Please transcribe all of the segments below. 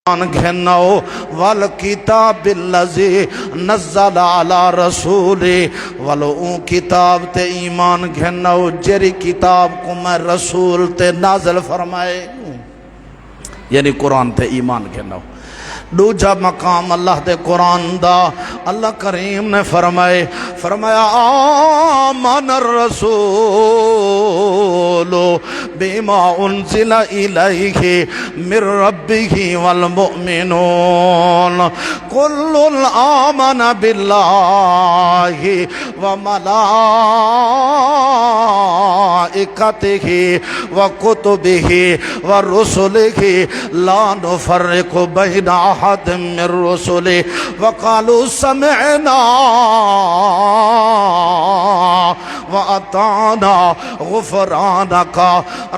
گھنو والکتاب اللذی نزل علی رسولی ولو کتاب تے ایمان گھنو جری کتاب کو میں رسول تے نازل فرمائے، یعنی قرآن تے ایمان گھنو۔ دوجا مقام اللہ دے قرآن دا اللہ کریم نے فرمایا آمن الرسول بما انزل الیہ من ربہ والمؤمنون کل آمن باللہ وملائکتہ وکتبہ ورسلہ لا نفرق بین احد من رسلہ وقالوا سمعنا وأطعنا غفرانك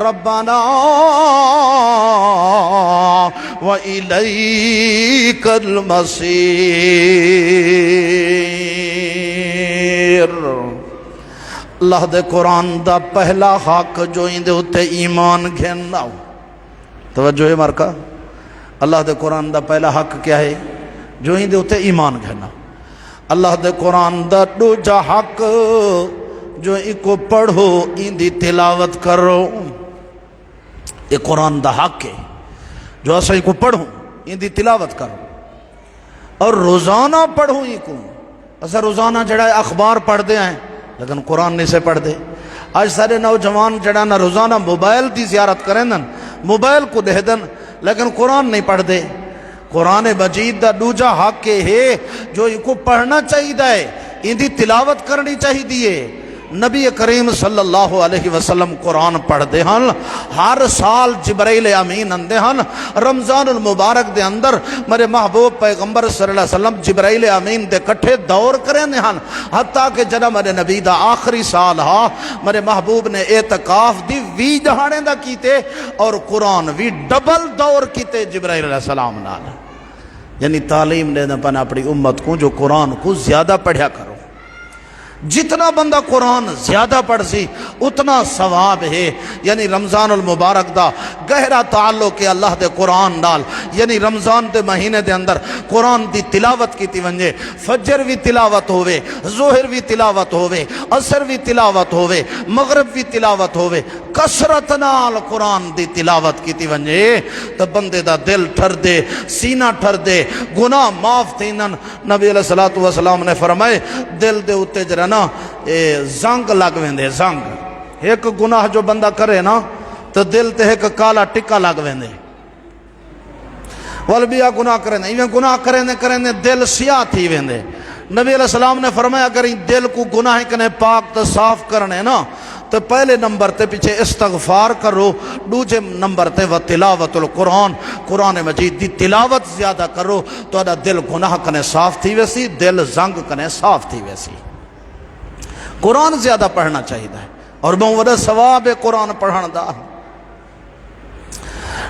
ربنا وإليك المصير۔ اللہ دے قرآن دا پہلا حق جو اندے ہوتے ایمان گھننا ہو، توجہ ہے مارکا، اللہ دے قرآن دا پہلا حق کیا ہے؟ جو اندے ہوتے ایمان گھننا۔ اللہ دے قرآن دا دوجا حق جو ایک کو پڑھو اندی تلاوت کرو، یہ قرآن دا حق ہے جو اسا ایک کو پڑھو اندی تلاوت کرو، اور روزانہ پڑھو ایک کو۔ اسا روزانہ جڑا اخبار پڑھ دے ہیں لیکن قرآن نہیں سے پڑھ دے۔ آج سارے نوجوان جڑا نہ روزانہ موبائل دی زیارت کریں دن، موبائل کو دے دن لیکن قرآن نہیں پڑھ دے۔ قرآن مجید دا دوجا حق ہے جو ان کو پڑھنا چاہیے ہے، ان دی تلاوت کرنی چاہیے۔ نبی کریم صلی اللہ علیہ وسلم قرآن پڑھ دے ہن، ہر سال جبرائیل امین اندے ہن۔ رمضان المبارک دے اندر میرے محبوب پیغمبر صلی اللہ علیہ وسلم جبرائیل امین دے کٹھے دور کریں دے ہن، حتیٰ کہ جنہ میرے نبی دا آخری سال ہا میرے محبوب نے اعتکاف دی 20 دہاڑیں دا کیتے اور قرآن بھی ڈبل دور کیتے جبرائیل علیہ السلام نال۔ یعنی تعلیم دینا پنا اپنی امت کو جو قرآن کو زیادہ پڑھیا کرو، جتنا بندہ قرآن زیادہ پڑھ سی اتنا ثواب ہے۔ یعنی رمضان المبارک دا گہرا تعلق ہے اللہ دے قرآن نال، یعنی رمضان دے مہینے دے اندر قرآن دی تلاوت کی ونجے، فجر بھی تلاوت ہوئے، ظہر بھی تلاوت ہوئے، عصر بھی تلاوت ہوئے، مغرب بھی تلاوت ہوئے، کثرت نال قرآن دی تلاوت کی ونجے تو بندے دا دل ٹھر دے، سینہ ٹھر دے، گناہ معاف تھینن۔ نبی علیہ السلام نے فرمائے دل دے اتے جرنا زنگ لگ ویندے، زنگ ایک گناہ جو بندہ کرے نا تو دل تے ایک کالا ٹکا لگ ویندے، والبیا گناہ کریں دے، ایویں گناہ کریں دے دل سیاہ تھی ویندے۔ نبی علیہ السلام نے فرمایا اگر دل کو گناہ کنے پاک تو صاف کرنے نا تو پہلے نمبر تے پیچھے استغفار کرو، دوجے نمبر تے و تلاوت القرآن، قرآن مجید دی تلاوت زیادہ کرو تو ادا دل گناہ کنے صاف تھی ویسی، دل زنگ کنے صاف تھی ویسی۔ قرآن زیادہ پڑھنا چاہیے اور بہت بڑا ثواب ہے قرآن پڑھنا دا۔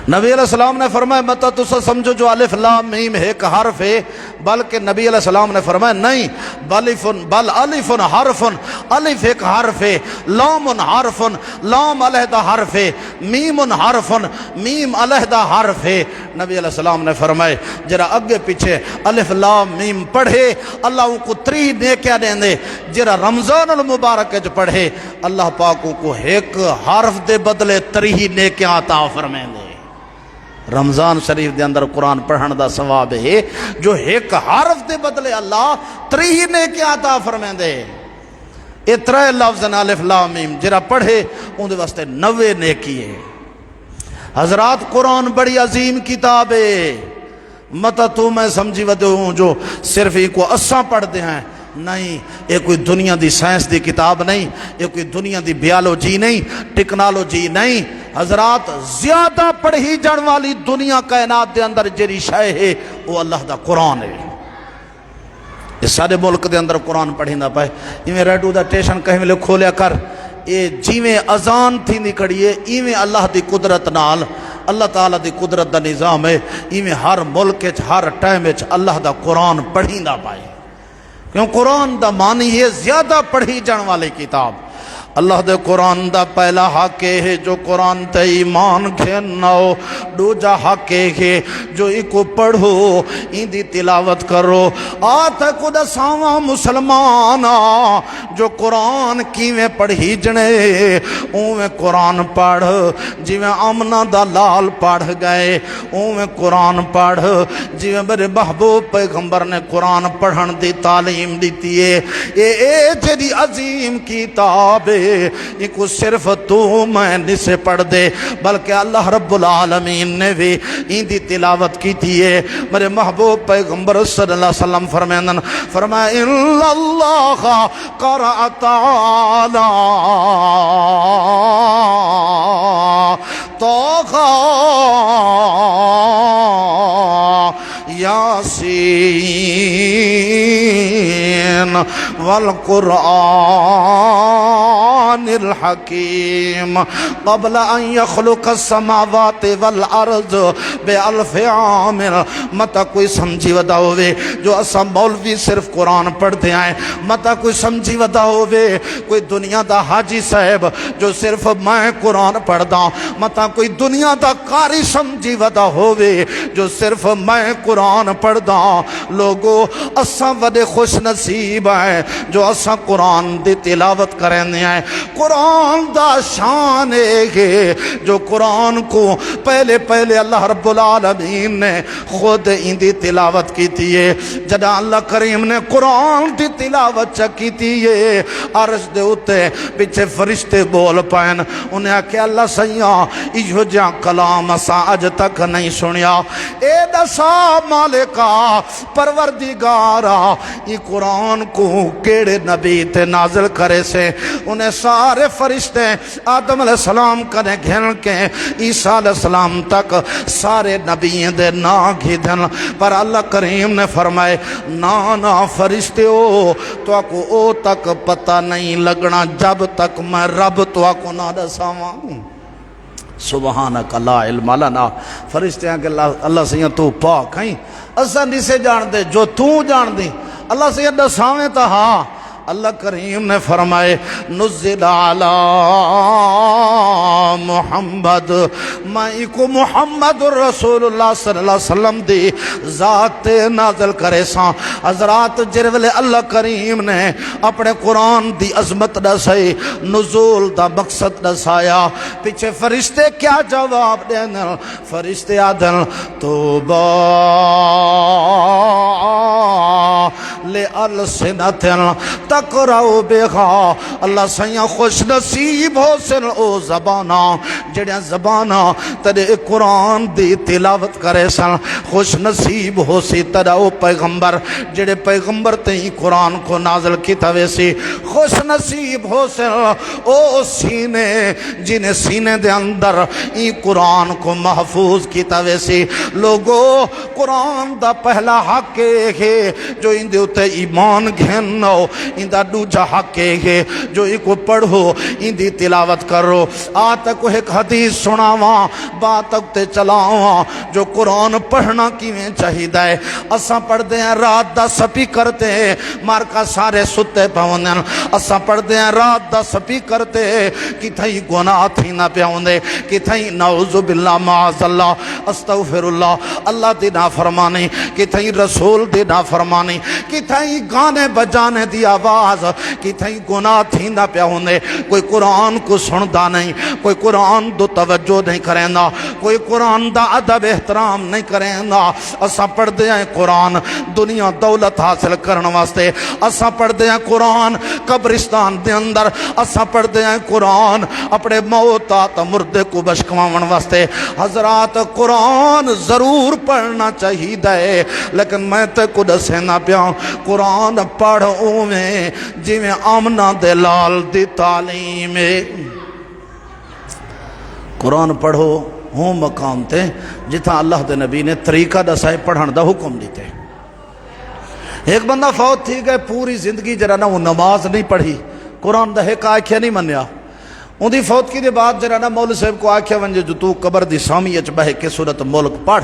نبی علیہ السلام نے فرمایا مت تسا سمجھو جو الف لام میم ایک حرف ہے، بلکہ نبی علیہ السلام نے فرمایا نہیں، بل الف حرف، الف ایک حرف ہے، لام حرف، لام علیحدہ حرف ہے، میم حرف، میم علیحدہ حرف ہے۔ نبی علیہ السلام نے فرمایا جرا اگے پیچھے الف لام میم پڑھے اللہ ان کو 3 نیکیاں دیں دے، جرا رمضان المبارک جو پڑھے اللہ پاک کو ایک حرف دے بدلے 3 نیکیاں عطا فرمائیں دے۔ رمضان شریف دے اندر قرآن پڑھن دا ثواب ہے جو ایک حرف دے بدلے اللہ 3 نیکیاں عطا فرمائیں دے۔ یہ 3 لفظ الف لام میم جرا پڑھے ان دے واسطے 90 نیکی ہے۔ حضرات قرآن بڑی عظیم کتاب ہے، متا تو میں سمجھی ودے ہوں جو صرف ایک کو اساں پڑھ دے ہیں، نہیں، یہ کوئی دنیا دی سائنس دی کتاب نہیں، یہ کوئی دنیا دی بیالوجی نہیں، ٹیکنالوجی نہیں۔ حضرات زیادہ پڑھی جان والی دنیا کائنات دے اندر جری شے ہے وہ اللہ دا قرآن ہے۔ اس سارے ملک دے اندر قرآن پڑھی نہ پائے، ایویں ریڈیو دا ٹیشن کہیں ملے کھولیا کر، یہ جیویں اذان تھی نکڑی ہے ایویں اللہ دی قدرت نال، اللہ تعالیٰ دی قدرت دا نظام ہے، ایویں ہر ملک ہر ٹائم اللہ دا قرآن پڑھی نہ پائے، کیوں قرآن دا معنی ہے زیادہ پڑھی جان والی کتاب۔ اللہ دے قرآن دا پہلا حق ہے جو قرآن تے ایمان کھیناؤ، دوجا حق ہے جو ایکو پڑھو این دی تلاوت کرو۔ آتا کدا ساواں مسلمانا جو قرآن کیویں پڑھی جنے اویں قرآن پڑھ، جیویں آمنہ دا لال پڑھ گئے اویں قرآن پڑھ، جیویں میرے محبوب پیغمبر نے قرآن پڑھن دی تعلیم دیتی ہے۔ اے جدی عظیم کتاب ہے، یہ کو صرف تو میں نسے پڑھ دے بلکہ اللہ رب العالمین نے بھی ان دی تلاوت کی تھی ہے۔ میرے محبوب پیغمبر صلی اللہ علیہ وسلم فرمائے اِلَّا اللَّهَ قَرَأَ تَعَالَى طَٰهَ يَاسِينَ وَالْقُرْآنِ الْحَكِيمِ قبل ان يخلق السماوات والارض بألف عام۔ متا کوئی سمجھی ودا ہوئے جو اسا مولوی صرف قرآن پڑھتے آئیں، متا کوئی سمجھی ودا ہوئے کوئی دنیا دا حاجی صاحب جو صرف میں قرآن پڑھدا، متا کوئی دنیا دا قاری سمجھی ودا ہوئے جو صرف میں قرآن پڑھدا۔ لوگو اسا وڈے خوش نصیب ہیں جو اسا قرآن دی تلاوت کریں ہیں۔ قرآن دا شان ہے جو قرآن کو پہلے اللہ رب العالمین نے خود ان دی تلاوت کی تھی ہے۔ جدا اللہ کریم نے قرآن دی تلاوت چکی تھی ہے، عرش دے اتے پیچھے فرشتے بول پائن، انہیں کہ اللہ سیاں ایہو جا کلام اسا اج تک نہیں سنیا۔ اے دسا مالکا پروردگارا یہ قرآن کو کیڑے نبی تے نازل کرے سے؟ انہیں سارے فرشتے آدم علیہ السلام کنے گھن کے عیسیٰ علیہ السلام تک سارے نبییں دے نا گھی دن، پر اللہ کریم نے فرمائے نا فرشتے ہو تو کو او تک پتہ نہیں لگنا جب تک میں رب تو کو نہ دساواں۔ سبحانک لا علم لنا۔ فرشتے ہیں کہ اللہ سیاں تو پاک ہیں، اسا نہیں سے جان دے جو تو جان دی، اللہ سیاں دساویں تا ہاں۔ اللہ کریم نے فرمائے نزل علی محمد، میں کو محمد رسول اللہ صلی اللہ علیہ وسلم دی ذات نازل کرے ساں۔ حضرات جرولے اللہ کریم نے اپنے قرآن دی عظمت دسائی، نزول دا مقصد دسایا، پیچھے فرشتے کیا جواب دین؟ فرشتے آدن توبہ لِأَلْسِنَةٍ تقرأ بها۔ اللہ سیاں خوش نصیب ہو سن او زبانا جڑیاں زبانا تیرے قرآن دی تلاوت کرے سن، خوش نصیب ہو سی تیرا او پیغمبر جڑے پیغمبر تیئی قرآن کو نازل کی توے سی، خوش نصیب ہو سن او سینے جنہیں سینے دے اندر ای قرآن کو محفوظ کی توے سی۔ لوگو قرآن دا پہلا حق ہے جو ان دے اتے ایمان گھنو، ان دا دوجا حق ہے جو ایک پڑھو ان دی تلاوت کرو۔ آتک ایک حدیث سناواں بات تک تے چلاواں جو قرآن پڑھنا کیویں چاہیے ہے۔ اساں پڑھ دے ہیں رات دا سپی کرتے مارکا سارے ستے پاؤندن، اساں پڑھ دے ہیں رات دا سپی کرتے کتھائی گناہ تھی نہ پیاؤندے، کتھائی نعوذ باللہ معاذ اللہ استغفر اللہ، اللہ دی نافرمانی، کتھائی رسول دی نافرمانی، کتھائی گانے بجانے دی آواز، کتھائی گناہ تھی نہ پیاؤندے۔ کوئی قرآن کو سندا نہیں، کوئی قرآن دو توجہ نہیں کریں دا، کوئی قرآن دا ادب احترام نہیں کریں دا۔ اساں پڑھ دے ہیں قرآن دنیا دولت حاصل کرن واسطے، اساں پڑھ دے ہیں قرآن قبرستان دے اندر، اساں پڑھ دے ہیں قرآن اپنے موتات مردے کو بشکواون واسطے۔ حضرات قرآن ضرور پڑھنا چاہیے ہے، لیکن میں تے کو دسے نہ پیاں قرآن پڑھ اویں جی میں آمنہ دلال دی تعلیم ہے۔ قرآن پڑھو ہوں مقام تے جتھا اللہ دے نبی نے طریقہ دسائے پڑھن دا حکم دیتے۔ ایک بندہ فوت تھی گئے پوری زندگی جرا نہ وہ نماز نہیں پڑھی، قرآن دا ایک آکھیا نہیں منیا، ان دی فوت کی دے بعد جرا نہ مولوی صاحب کو آکھیا ونجے جو تو قبر دی سامی اچ بہ کے سورت ملک پڑھ،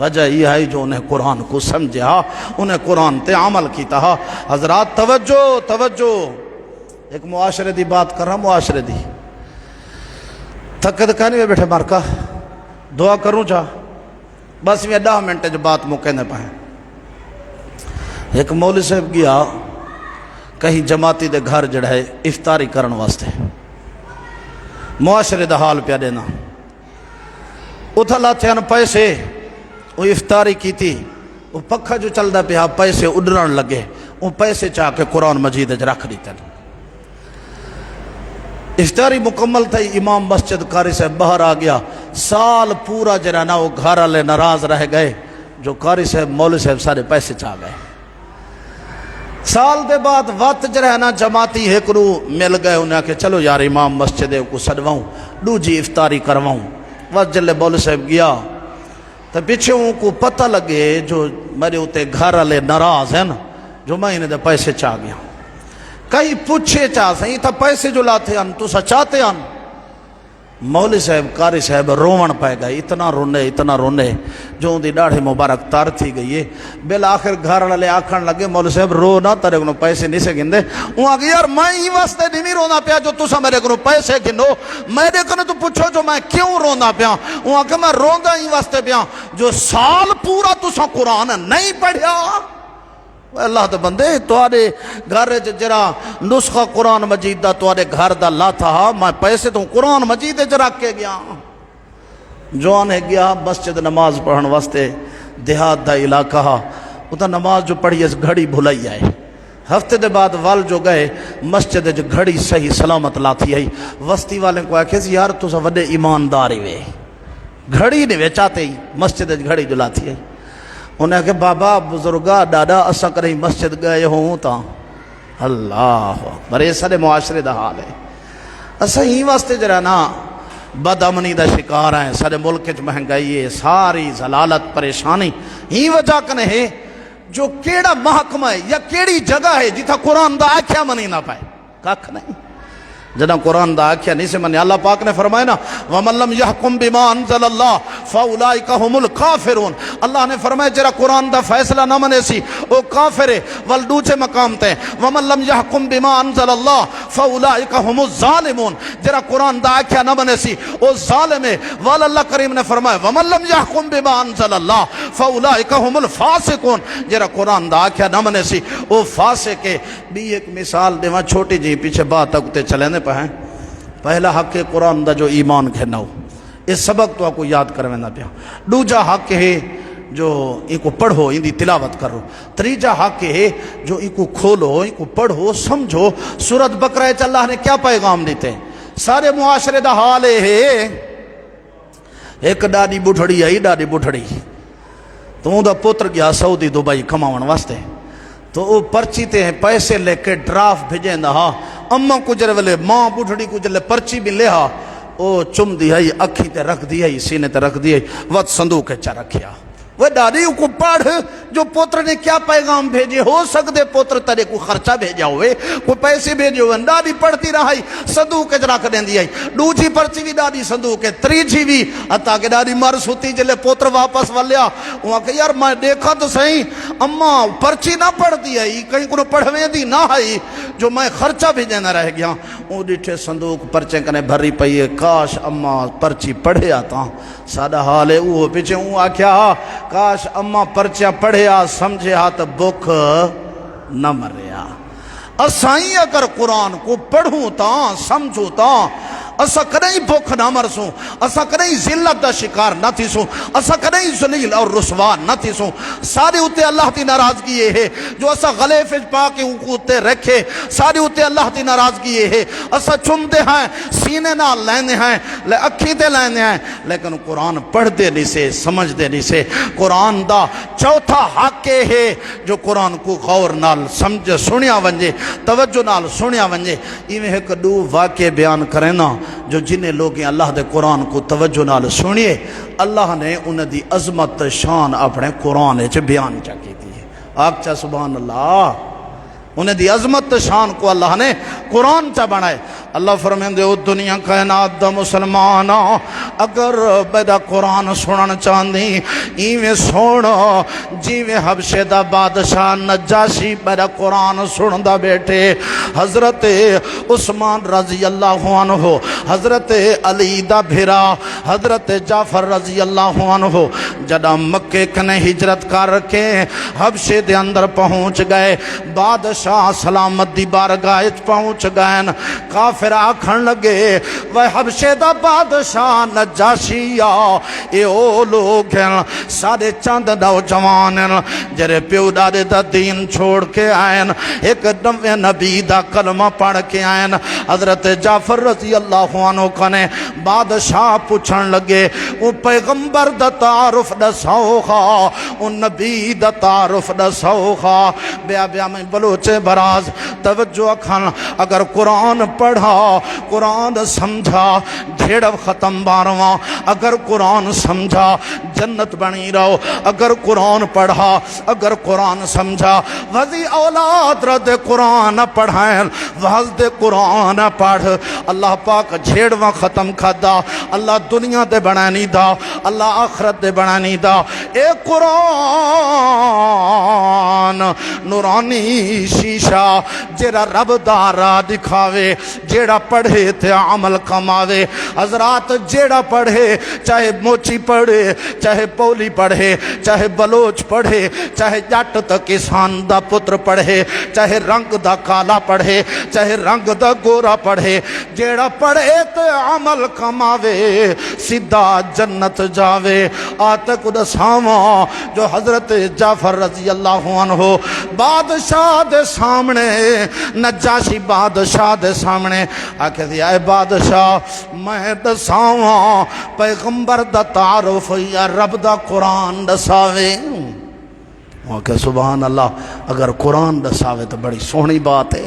وجہ یہ ہے جو انہیں قرآن کو سمجھا، انہیں قرآن تے عمل کیتا۔ حضرات توجہ توجہ، ایک معاشرے دی بات کر رہا، معاشرے دی تھکد کہنے میں بیٹھے مارکا دعا کروں چاہ بس میں 10 منٹ جو بات مکینے پائیں۔ ایک مولوی صاحب گیا کہیں جماعتی دے گھر جڑا ہے افطاری کرن واسطے، معاشرے دا حال پیا دینا، اتھا لاتے ہیں پیسے، وہ افطاری کی تھی، وہ پکھا جو چل دا پیا پیسے اڈران لگے، وہ پیسے چاہ کے قرآن مجید اج رکھ دیتے ہیں۔ افطاری مکمل تھا، امام مسجد قاری صاحب باہر آ گیا، سال پورا جرانا وہ گھر والے ناراض رہ گئے جو قاری صاحب مولوی صاحب سارے پیسے چاہ گئے۔ سال دے بعد وقت جرانا جماعتی ایکڑو مل گئے، انہیں کہ چلو یار امام مسجد کو سدواؤں دو جی افطاری کرواؤں۔ وقت جلے مولوی صاحب گیا تو پیچھے ان کو پتہ لگے جو میرے ہوتے گھر والے ناراض ہیں نا، جو میں انہیں دے پیسے چاہ گیا، کہیں پوچھے چاہ سہیں تھا پیسے جو لاتے ہیں تو سچاتے ہیں۔ مولوی صاحب قاری صاحب روون پائے گئے، اتنا رونے جو ان دی ڈاڑھی مبارک تار تھی گئی ہے۔ بالآخر گھر والے آکھن لگے مولوی صاحب رو نہ، تیرے کو پیسے نہیں سے گندے۔ وہ آگے یار میں ہی واسطے نہیں رونا پیا جو تسا میرے کو پیسے گنو، میرے کو تو پوچھو جو میں کیوں رونا پیا۔ وہ آگے میں روندا ہی واسطے پیا جو سال پورا تسا قرآن نہیں پڑھیا۔ اللہ دے بندے توارے گھر جرا نسخہ قرآن مجید دا توارے گھر دا لا تھا، میں پیسے تو قرآن مجید رکھ کے گیا۔ جوان ہے گیا مسجد نماز پڑھن واسطے، دیہات دا علاقہ، اتنا نماز جو پڑھی اس گھڑی بھلائی آئے۔ ہفتے دے بعد وال جو گئے مسجد جو گھڑی صحیح سلامت لاتی آئی، وسطی والے کو آکھے یار تو سا وڈے ایمانداری وے، گھڑی نہیں وے چاہتے ہی مسجد جو گھڑی جو لاتی آئی۔ انہیں کہ بابا بزرگا ڈاڈا اسا کریں مسجد گئے ہوں تا اللہ اکبر، یہ سارے معاشرے دا حال ہے۔ اسا ہی واسطے جرانا بد امنی دا شکار ہیں، سارے ملک چ مہنگائی ہے، ساری ضلالت پریشانی ہی وجہ کنے ہے جو کیڑا محکمہ ہے یا کیڑی جگہ ہے جتھا قرآن دا آکھیا منی نہ پائے، کاکھ نہیں جنا قرآن دا آکھیا نہیں سے منی۔ اللہ پاک نے فرمایا نا وَمَن لَّمْ يَحْكُم بِمَا أَنزَلَ اللَّهُ فَأُولَٰئِكَ هُمُ الْكَافِرُونَ۔ اللہ نے فرمایا جرا قرآن دا فیصلہ نہ منے سی او کافر ہے۔ والدوچے مقام تے وَمَن لَّمْ يَحْكُم بِمَا أَنزَلَ اللَّهُ فَأُولَٰئِكَ هُمُ الظَّالِمُونَ، جرا قرآن دا آکھیا نہ منے سی او ظالم ہے۔ وال اللہ کریم نے فرمایا وَمَن لَّمْ يَحْكُم بِمَا أَنزَلَ اللَّهُ فَأُولَٰئِكَ هُمُ الْفَاسِقُونَ، جرا قرآن دا آکھیا نہ منے سی او فاسق ہے۔ بھی ایک مثال دیواں چھوٹی جی پیچھے بات تک تے چلنے پہ ہیں۔ پہلا حق ہے قرآن دا جو ایمان گھننا ہو، اس سبق تو آپ کو یاد کروینا پیا۔ دوجا حق ہے جو ان کو پڑھو، ان دی تلاوت کرو۔ تریجا حق ہے جو ان کو کھولو، ان کو پڑھو، سمجھو سورت بقرہ چ اللہ نے کیا پیغام دیتے ہیں۔ سارے معاشرے دا حال ہے ایک ڈاڈی بڑھڑی آئی، ڈاڈی بڑھڑی تو ان دا پتر گیا سعودی دبئی کماون واسطے، تو وہ پرچی تے ہیں پیسے لے کے ڈرافٹ بھیجیں دا، اماں کو جرے والے ماں بڑھڑی کو جلے پرچی بھی لے ہا، او چم دی ہے اکھی تے رکھ دی ہے سینے تے رکھ دی ہے، وقت صندوق چا رکھیا۔ وہ دادی کو پڑھ جو پوتر نے کیا پیغام بھیجے، ہو سکتے پوتر ترے کو خرچہ بھیجا ہوئے، کوئی پیسے بھیجے ہوئے، دادی پڑھتی رہائی صندوق چ رکھ دیں دی آئی۔ دوجی پرچی بھی دادی صندوق ہے، تریجی بھی حتیٰ کہ دادی مر سوتی جلے پوتر واپس والیا، وہاں کہ یار میں دیکھا تو صحیح اماں پرچی نہ پڑھ دی آئی، کہیں کو پڑھویں دی نہ آئی جو میں خرچہ بھیجے نہ رہ گیا۔ وہ ڈیٹھے صندوق پرچے کنے بھری پئی ہے، کاش اماں پرچی پڑھے آتا سادہ حال ہے۔ وہ پیچھے آکھیا کاش اماں پرچہ پڑھیا سمجھیا تو بک نہ مریا۔ اسائیں اگر قرآن کو پڑھوں تا سمجھوں تا اسا کدیں بھوک نہ مرسوں، اسا کدیں ذلت دا شکار نہ تھیسوں، اسا کدیں ذلیل اور رسوا نہ تھیسوں۔ سارے ہوتے اللہ تی ناراضگی یہ ہے جو اسا غلے فج پا کے اوتے رکھے، سارے ہوتے اللہ تی ناراضگی یہ ہے اسا چمدے ہیں سینے نہ لینے ہیں اکھی تے لینے ہیں، لیکن قرآن پڑھ دے نہیں سے سمجھ دے نہیں سے۔ قرآن دا چوتھا حق ہے جو قرآن کو غور نال سمجھ سنیا ونجے، توجہ نال سنیا ونجے۔ ایویں ایک دو واقعے بیان کریں نا جو جنہیں لوگ اللہ دے قرآن کو توجہ نال سنیے، اللہ نے انہیں دی عظمت شان اپنے قرآن چ بیان چا کی دی ہے۔ آپ چا سبحان اللہ، انہیں دی عظمت شان کو اللہ نے قرآن چا بنائے. اللہ فرمیندے او دنیا کائنات دا مسلمان اگر میرا قرآن سنن چاندی ایویں سونا جیویں حبشے دا بادشاہ نجاشی میرا قرآن سندا بیٹھے. حضرت عثمان رضی اللہ عنہ، حضرت علی دا بھرا حضرت جعفر رضی اللہ عنہ جدا مکے کنے ہجرت کر کے حبشے دے اندر پہنچ گئے. بادشاہ سلامت دی بارگاہ پہنچ گئے. کافر آکھن لگے وہ حبشے دا بادشاہ نجاشی اے او لوگ ہیں سارے چند نوجوان ہیں جرے پیو دادے دا دین چھوڑ کے آئیں ایک نوے نبی دا کلمہ پڑھ کے آئیں. حضرت جعفر رضی اللہ عنہ کنے بادشاہ پوچھن لگے او پیغمبر دا تعارف دسوخا او نبی دا تعارف دسوخا. بیا بیا میں بلوچے براز توجہ کھن اگر قرآن پڑھا قرآن سمجھا جھیڑ ختم بارواں، اگر قرآن سمجھا جنت بنی رہو، اگر قرآن پڑھا اگر قرآن سمجھا. وزی اولاد رد قرآن پڑھائیں وحض قرآن پڑھ. اللہ پاک جھیڑواں ختم کھدا، اللہ دنیا دے بنانی دا، اللہ آخرت دے بنانی دا. اے قرآن نورانی شیشہ جیڑا رب دارا دکھاوے، جیڑا پڑھے تے عمل کماوے. حضرات جیڑا پڑھے چاہے موچی پڑھے چاہے پولی پڑھے چاہے بلوچ پڑھے چاہے جٹ تا کسان دا پتر پڑھے چاہے رنگ دا کالا پڑھے چاہے رنگ دا گورا پڑھے، جیڑا پڑھے تے عمل کماوے سیدھا جنت جاوے. آتے کو دساواں جو حضرت جعفر رضی اللہ عنہ بادشاہ دے سامنے نجاشی بادشاہ دے سامنے آکے دیا اے بادشاہ میں دساواں پیغمبر دا تعارف یا رب دا قرآن دساوے. آکے سبحان اللہ اگر قرآن دساوے تو بڑی سونی بات ہے.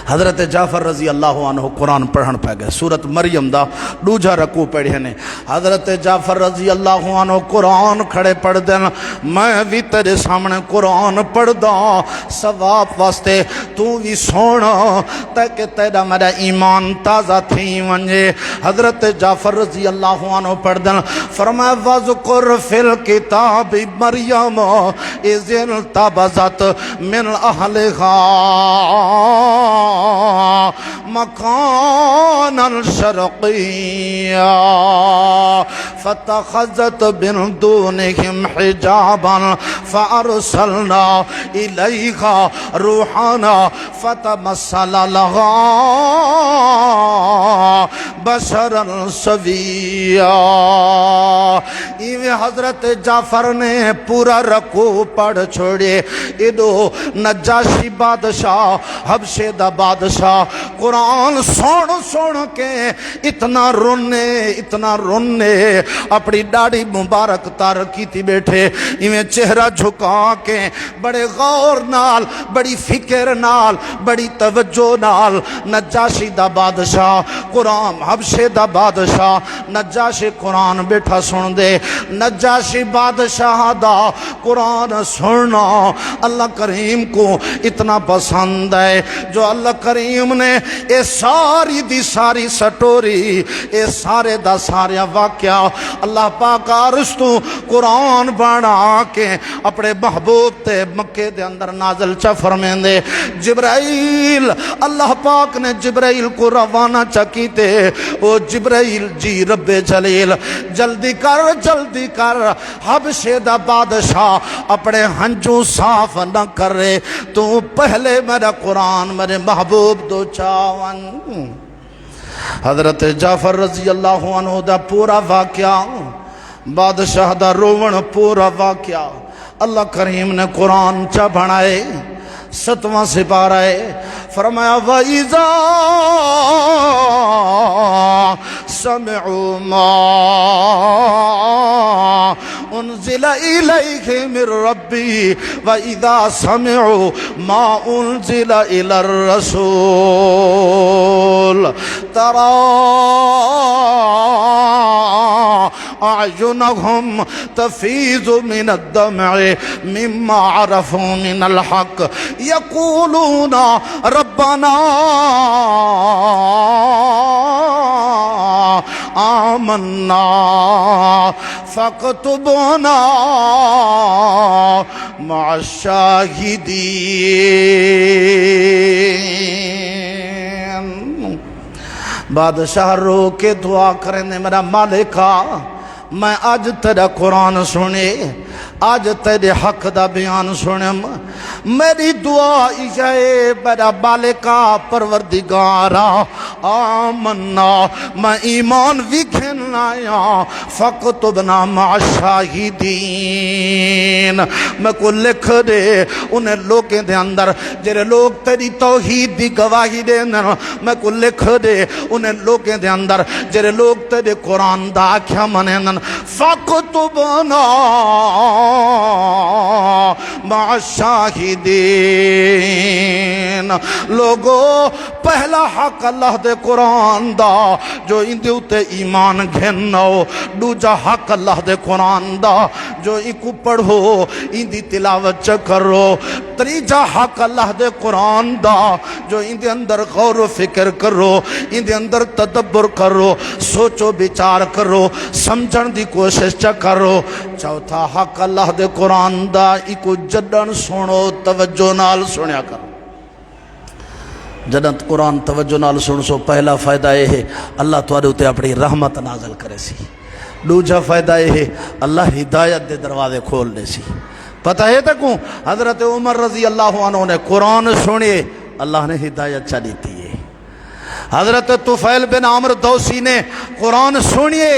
حضرت جعفر رضی اللہ عنہ قرآن پڑھن پہ گئے. سورت مریم دا دوجا رکوع پڑھے نے. حضرت جعفر رضی اللہ عنہ قرآن کھڑے پڑھ دیں میں بھی تیرے سامنے قرآن پڑھ دا ثواب واسطے تو بھی سونا تاکہ تیرا میرا ایمان تازہ تھی ونجے. حضرت جعفر رضی اللہ عنہ پڑھ دیں فرمایا وَذْكُرْ فِي الْكِتَابِ مَرْيَمَ إِذِ انْتَبَذَتْ مِنْ أَهْلِهَا مكانا شرقيا فاتخذت من دونهم حجابا فأرسلنا إليها روحنا فتمثل لها بشرا سويا. حضرت جعفر نے پورا رکوع پڑھ چھوڑے. ادو نجاشی بادشاہ حبشے دا بادشاہ قرآن سن کے اتنا رونے اپنی داڑھی مبارک تار کی تھی بیٹھے ایویں چہرہ جھکا کے بڑے غور نال بڑی فکر نال بڑی توجہ نال نجاشی دا بادشاہ قرآن حبشے دا بادشاہ نجاشی قرآن بیٹھا سن دے. نجاشی بادشاہ دا قرآن سننا اللہ کریم کو اتنا پسند ہے جو اللہ کریم نے اے ساری دی ساری سٹوری اے سارے دا سارا واقعہ اللہ پاک عرشتوں قرآن بنا کے اپنے محبوب تے مکے دے اندر نازل چا فرمین دے. جبرائیل اللہ پاک نے جبرائیل کو روانہ چکی تے او جبرائیل جی رب جلیل جلدی کر حبشے دا بادشاہ اپنے ہنجوں صاف نہ کر رہے تو پہلے میرا قرآن میرے محبوب دو چاون. حضرت جعفر رضی اللہ عنہ دا پورا واقعہ بادشاہ دا روون پورا واقعہ اللہ کریم نے قرآن چا بنائے. 7واں سپارہ فرمایا وَإِذَا سَمِعُوا مَا أُنزِلَ إِلَيْهِ مِنْ رَبِّهِ وَإِذَا سَمِعُوا مَا أُنزِلَ إِلَى الرَّسُولِ تَرَى أعينهم تفيض من الدمع مما عرفوا من الحق يقولون ربنا آمنا فاكتبنا مع الشاهدين. بادشاہ رو کے دعا کرنے میرا مالکا میں آج تیرا قرآن سنے، آج تیرے حق دا بیان سنم، میری دعا ہے میرا مالکا پروردگارا آمنا میں ایمان وکھن آیا فاکتبنا مع الشاہدین. میں کو لکھ دے انہیں لوگیں دے اندر جرے لوگ تیری توحید دی گواہی دے، میں کو لکھ دے انہیں لوگیں دے اندر جرے لوگ تیرے قرآن دا آکھیا منیں فاکتبنا مع الشاہدین. لوگو پہلا حق اللہ دے قرآن دا جو ان دے اتے ایمان گھنو، دوجا حق اللہ دے قرآن دا جو ان کو پڑھو ان دی تلاوت کرو، تریجا حق اللہ دے قرآن دا جو ان دے اندر غور و فکر کرو، ان دے اندر تدبر کرو، سوچو بچار کرو، سمجھن دی کوشش کرو. چوتھا حق اللہ دے قرآن دا ایکو جدن سنو توجہ نال سنیا کرو. جدن قرآن توجہ نال سن سو پہلا فائدہ یہ ہے اللہ تواڈے اتے اپنی رحمت نازل کرے سی. دوجا فائدہ یہ ہے اللہ ہدایت دے دروازے کھول دے سی. پتہ ہے تکوں حضرت عمر رضی اللہ عنہ نے قرآن سنے اللہ نے ہدایت چا دیتی ہے. حضرت طفیل بن عمرو دوسی نے قرآن سنیے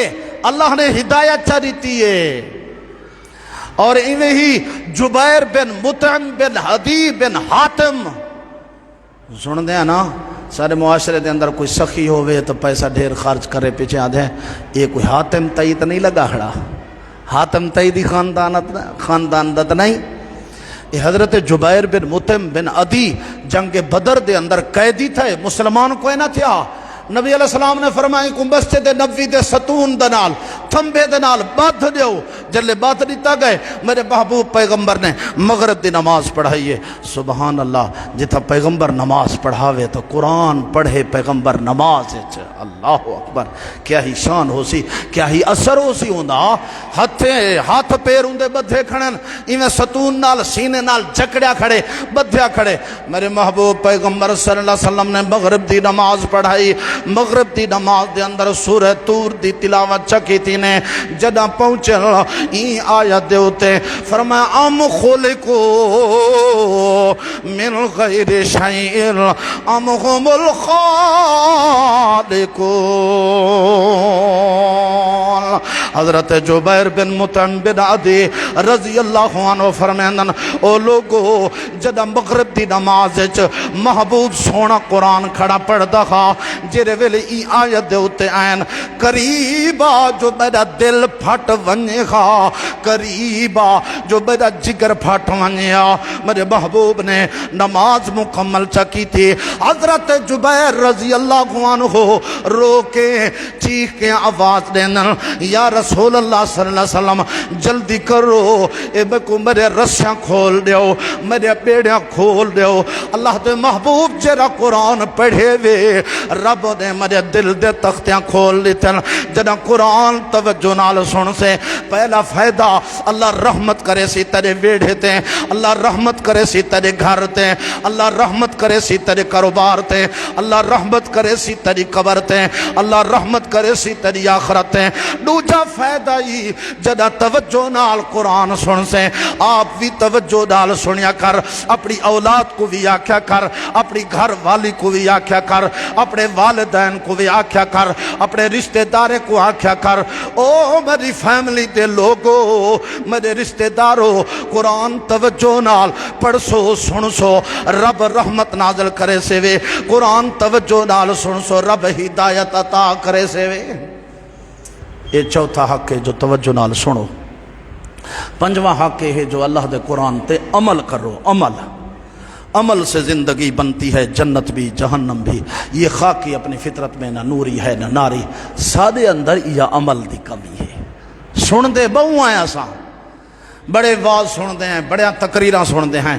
اللہ نے ہدایت چا دیتی ہے. اور انہیں ہی جبیر بن مطعم بن عدی بن حاتم سن دیں نا سارے معاشرے دے اندر کوئی سخی ہوئے تو پیسہ ڈھیر خرچ کرے پیچھے آدھے یہ کوئی حاتم تئی تو نہیں لگا کھڑا، حاتم تئی دی خاندان دت نہیں. یہ حضرت جبیر بن مطعم بن عدی جنگ بدر دے اندر قیدی تھے، مسلمان کوئی نہ تھیا. نبی علیہ السلام نے فرمائی کہ مسجد نبوی دے ستون دنال تھمبے دنال باتھ دیو. جلے باتھ دیتا گئے میرے محبوب پیغمبر نے مغرب دی نماز پڑھائی ہے. سبحان اللہ، جتا پیغمبر نماز پڑھاوے تو قرآن پڑھے پیغمبر نماز. اللہ اکبر، کیا ہی شان ہو سی، کیا ہی اثر ہو سی. ہاتھ پیر اندے بدھے کھڑن ایویں ستون نال سینے نال جکڑیا کھڑے بدھیا کھڑے. میرے محبوب پیغمبر صلی اللہ علیہ وسلم نے مغرب دی نماز پڑھائی. مغرب دی نماز دے اندر سورہ طور دی تلاوت چکی تھی نے. جدہ پہنچے این آیت دے ہوتے فرمایا ام خلقو من غیر شیئر ام هم الخالقون. حضرت جبیر بن مطعم بن عدی رضی اللہ عنہ فرمائندن او لوگو جدہ مغرب دی نماز محبوب سونا قرآن کھڑا پڑھ دکھا جیرے ویلے ای آیت دے ہوتے آئین قریبا جو میرا دل پھٹ ونجے گا، قریبا جو میرا جگر پھٹ ونجے گا. میرے محبوب نے نماز مکمل چکی تھی. حضرت جبیر رضی اللہ عنہ رو کے چیخ کے آواز دینا یا رسول اللہ صلی اللہ علیہ وسلم جلدی کرو اے بکو میرے رسیاں کھول دیو، میرے بیڑیاں کھول دیو. اللہ دے محبوب جرا قرآن پڑھے وے رب نے میرے دل دے تختیاں کھول لیتے. جنا قرآن توجہ نال سن سے پہلا فائدہ اللہ رحمت کرے سی تیرے ویڑھے تے، اللہ رحمت کرے سی تیرے گھر تے، اللہ رحمت کرے سی تیرے کاروبار تے، اللہ رحمت کرے سی تیری قبر تے، اللہ رحمت کرے سی تیری آخرت تے. دوجا فائدہ ہی جنا توجہ نال قرآن سن سے آپ بھی توجہ نال سنیا کر، اپنی اولاد کو بھی آکھیا کر، اپنی گھر والی کو بھی آکھیا کر، اپنے والدین کو بھی آکھیا کر، اپنے رشتہ دارے کو آکھیا کر. او میری فیملی دے لوگو، میرے رشتہ دارو، قرآن توجہ نال پڑھ سو سن سو رب رحمت نازل کرے سے وے. قرآن توجہ نال سن سو رب ہدایت عطا کرے سے وے. یہ چوتھا حق ہے جو توجہ نال سنو. پنجواں حق ہے جو اللہ دے قرآن تے عمل کرو. عمل سے زندگی بنتی ہے، جنت بھی جہنم بھی. یہ خاکی اپنی فطرت میں نہ نوری ہے نہ ناری، سادے اندر یہ عمل دی کمی ہے. سن دے بہو ہیں اساں، بڑے واز سن دے ہیں، بڑے تقریراں سن دے ہیں،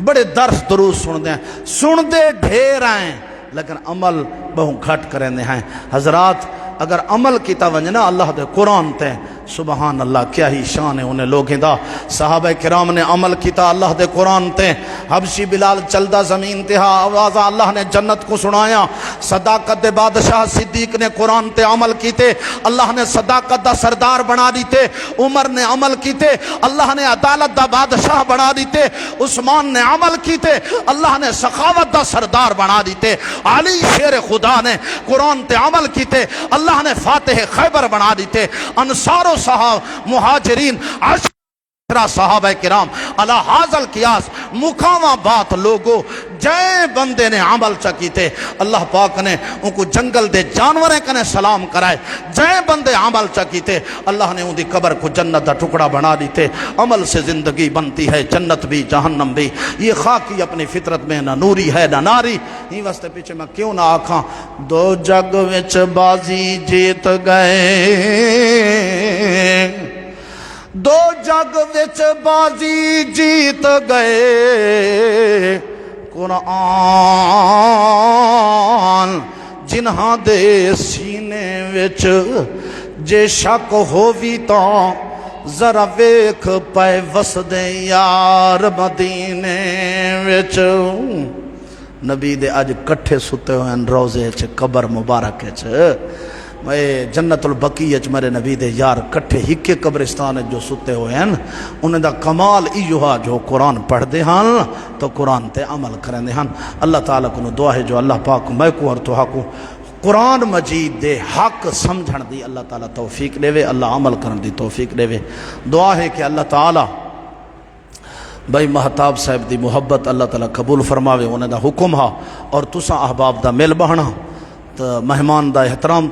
بڑے درس دروس سن دے ہیں، سن دے ڈھیر ہیں، لیکن عمل بہو گھٹ کریں دے ہیں۔ حضرات اگر عمل کیتا ونجنا اللہ دے قرآن تے، سبحان اللہ کیا ہی شان ہے انہیں لوگیں دا۔ صحابہ کرام نے عمل کیتا اللہ دے قرآن تے، حبشی بلال چلدا زمین تے ہا آوازہ اللہ نے جنت کو سنایا، صداقت دے بادشاہ صدیق نے قرآن تے عمل کیتے، اللہ نے صداقت دا سردار بنا دیتے، عمر نے عمل کیتے، اللہ نے عدالت دا بادشاہ بنا دیتے، عثمان نے عمل کیتے، اللہ نے سخاوت دا سردار بنا دیتے، علی شیر خدا نے قرآن تے عمل کیتے، اللہ نے فاتح خیبر بنا دیتے، انصار و صحاب مہاجرین عشرہ صحابہ کرام علی حاضر قیاس مقامہ بات لوگو جائے بندے نے عمل چکیتے، اللہ پاک نے ان کو جنگل دے جانوریں کنے سلام کرائے، جائے بندے عمل چکیتے اللہ نے ان دی قبر کو جنت دا ٹکڑا بنا دیتے۔ عمل سے زندگی بنتی ہے، جنت بھی جہنم بھی، یہ خاکی اپنی فطرت میں نہ نوری ہے نہ ناری۔ ہی واسطے پیچھے میں کیوں نہ آکھاں دو جگ وچ بازی جیت گئے، دو جگ وچ بازی جیت گئے، قرآن جنہاں دے سینے وچ جے شک ہووی تاں ذرا ویکھ پائے وسدے یار مدینے وچ۔ نبی دے اج کٹھے ستے ہوئے ہیں روزے چ قبر مبارک چ، میں جنت البقیع چ میرے نبی دے یار کٹھے ہکے قبرستان جو ستے ہوئے ہیں، انہیں دا کمال ایو ہا جو قرآن پڑھ دے ہاں تو قرآن تے عمل کریں دے ہاں۔ اللہ تعالیٰ کو دعا ہے جو اللہ پاک میں کو اور تو کو قرآن مجید دے حق سمجھن دی اللہ تعالیٰ توفیق دے وے، اللہ عمل کرن دی توفیق دے وے۔ دعا ہے کہ اللہ تعالیٰ بھائی مہتاب صاحب دی محبت اللہ تعالیٰ قبول فرماوے، انہیں دا حکم ہا اور تساں احباب دا مل بہنا، تو مہمان دا احترام